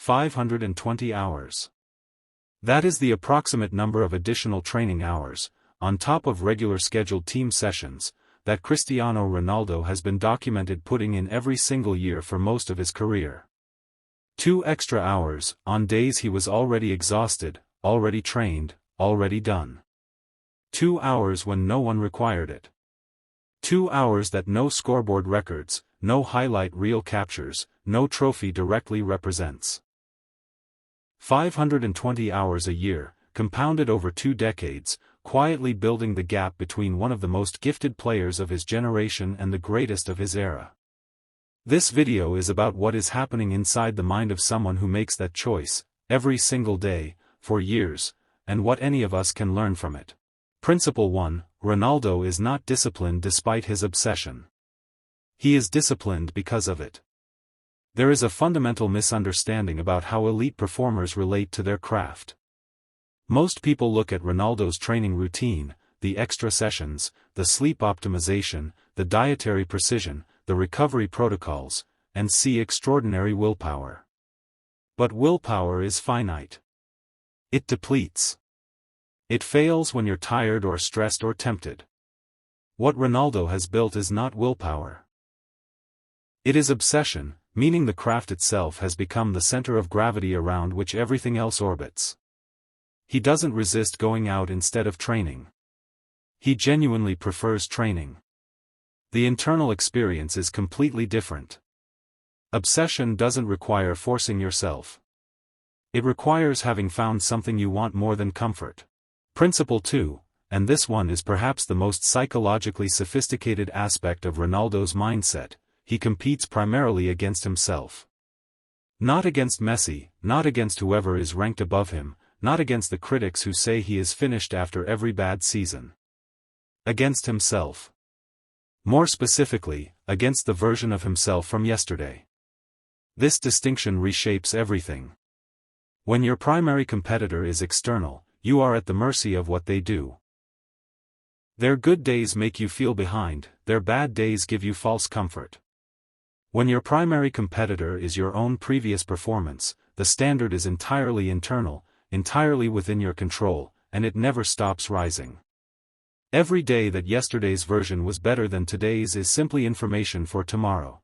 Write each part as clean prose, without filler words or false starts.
520 hours. That is the approximate number of additional training hours, on top of regular scheduled team sessions, that Cristiano Ronaldo has been documented putting in every single year for most of his career. 2 extra hours, on days he was already exhausted, already trained, already done. 2 hours when no one required it. 2 hours that no scoreboard records, no highlight reel captures, no trophy directly represents. 520 hours a year, compounded over 2 decades, quietly building the gap between one of the most gifted players of his generation and the greatest of his era. This video is about what is happening inside the mind of someone who makes that choice, every single day, for years, and what any of us can learn from it. Principle 1: Ronaldo is not disciplined despite his obsession. He is disciplined because of it. There is a fundamental misunderstanding about how elite performers relate to their craft. Most people look at Ronaldo's training routine, the extra sessions, the sleep optimization, the dietary precision, the recovery protocols, and see extraordinary willpower. But willpower is finite. It depletes. It fails when you're tired or stressed or tempted. What Ronaldo has built is not willpower. It is obsession, meaning the craft itself has become the center of gravity around which everything else orbits. He doesn't resist going out instead of training. He genuinely prefers training. The internal experience is completely different. Obsession doesn't require forcing yourself. It requires having found something you want more than comfort. Principle 2, and this one is perhaps the most psychologically sophisticated aspect of Ronaldo's mindset: he competes primarily against himself. Not against Messi, not against whoever is ranked above him, not against the critics who say he is finished after every bad season. Against himself. More specifically, against the version of himself from yesterday. This distinction reshapes everything. When your primary competitor is external, you are at the mercy of what they do. Their good days make you feel behind, their bad days give you false comfort. When your primary competitor is your own previous performance, the standard is entirely internal, entirely within your control, and it never stops rising. Every day that yesterday's version was better than today's is simply information for tomorrow.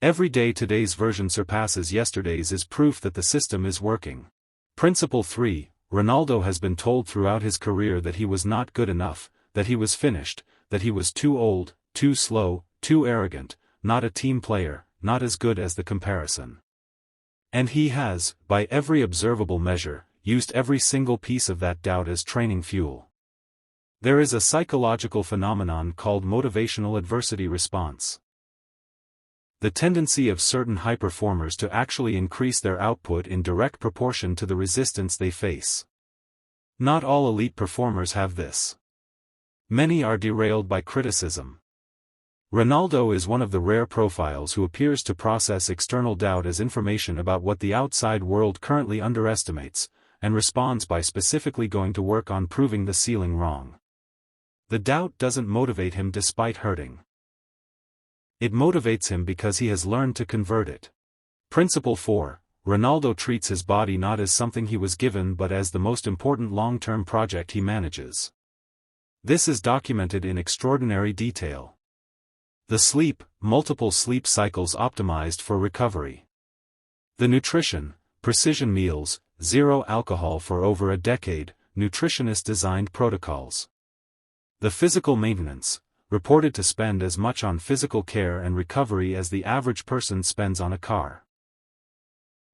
Every day today's version surpasses yesterday's is proof that the system is working. Principle 3: Ronaldo has been told throughout his career that he was not good enough, that he was finished, that he was too old, too slow, too arrogant, not a team player, not as good as the comparison. And he has, by every observable measure, used every single piece of that doubt as training fuel. There is a psychological phenomenon called motivational adversity response. The tendency of certain high performers to actually increase their output in direct proportion to the resistance they face. Not all elite performers have this. Many are derailed by criticism. Ronaldo is one of the rare profiles who appears to process external doubt as information about what the outside world currently underestimates, and responds by specifically going to work on proving the ceiling wrong. The doubt doesn't motivate him despite hurting. It motivates him because he has learned to convert it. Principle 4: Ronaldo treats his body not as something he was given but as the most important long-term project he manages. This is documented in extraordinary detail. The sleep, multiple sleep cycles optimized for recovery. The nutrition, precision meals, zero alcohol for over a decade, nutritionist-designed protocols. The physical maintenance, reported to spend as much on physical care and recovery as the average person spends on a car.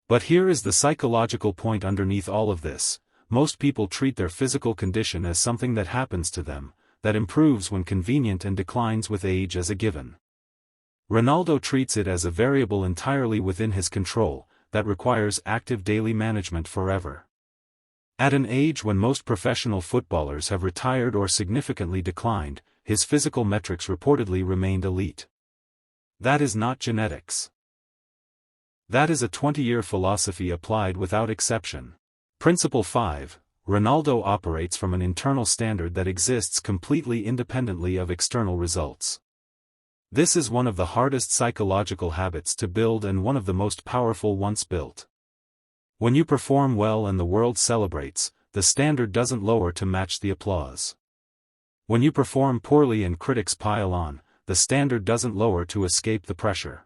But here is the psychological point underneath all of this: most people treat their physical condition as something that happens to them, that improves when convenient and declines with age as a given. Ronaldo treats it as a variable entirely within his control, that requires active daily management forever. At an age when most professional footballers have retired or significantly declined, his physical metrics reportedly remained elite. That is not genetics. That is a 20-year philosophy applied without exception. Principle 5: Ronaldo operates from an internal standard that exists completely independently of external results. This is one of the hardest psychological habits to build and one of the most powerful once built. When you perform well and the world celebrates, the standard doesn't lower to match the applause. When you perform poorly and critics pile on, the standard doesn't lower to escape the pressure.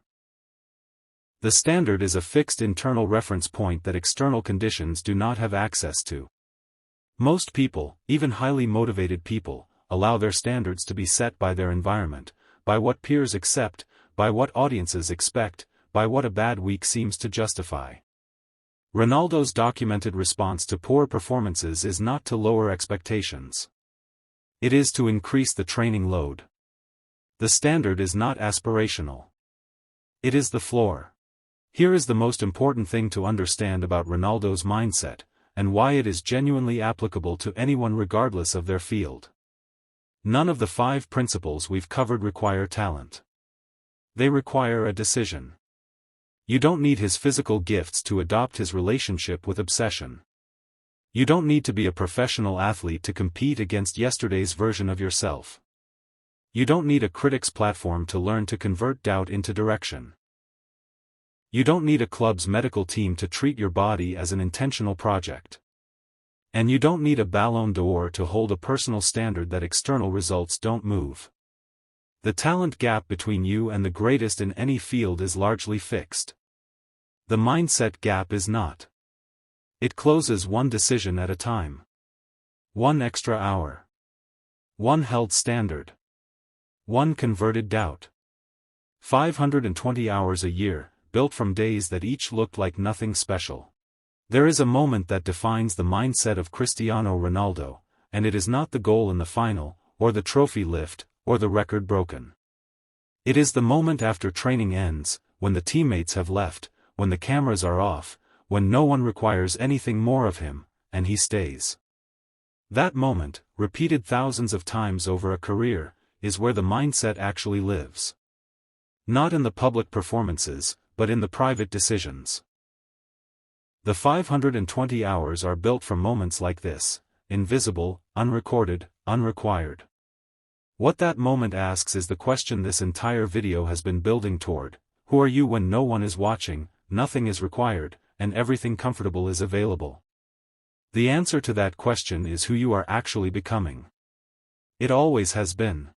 The standard is a fixed internal reference point that external conditions do not have access to. Most people, even highly motivated people, allow their standards to be set by their environment, by what peers accept, by what audiences expect, by what a bad week seems to justify. Ronaldo's documented response to poor performances is not to lower expectations. It is to increase the training load. The standard is not aspirational. It is the floor. Here is the most important thing to understand about Ronaldo's mindset, and why it is genuinely applicable to anyone regardless of their field. None of the 5 principles we've covered require talent. They require a decision. You don't need his physical gifts to adopt his relationship with obsession. You don't need to be a professional athlete to compete against yesterday's version of yourself. You don't need a critic's platform to learn to convert doubt into direction. You don't need a club's medical team to treat your body as an intentional project. And you don't need a Ballon d'Or to hold a personal standard that external results don't move. The talent gap between you and the greatest in any field is largely fixed. The mindset gap is not. It closes one decision at a time. One extra hour. One held standard. One converted doubt. 520 hours a year, built from days that each looked like nothing special. There is a moment that defines the mindset of Cristiano Ronaldo, and it is not the goal in the final, or the trophy lift, or the record broken. It is the moment after training ends, when the teammates have left, when the cameras are off, when no one requires anything more of him, and he stays. That moment, repeated thousands of times over a career, is where the mindset actually lives. Not in the public performances, but in the private decisions. The 520 hours are built from moments like this, invisible, unrecorded, unrequired. What that moment asks is the question this entire video has been building toward: who are you when no one is watching, nothing is required, and everything comfortable is available? The answer to that question is who you are actually becoming. It always has been.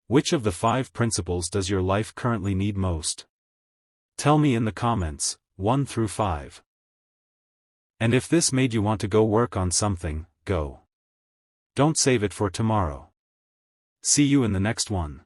Which of the 5 principles does your life currently need most? Tell me in the comments, 1 through 5. And if this made you want to go work on something, go. Don't save it for tomorrow. See you in the next one.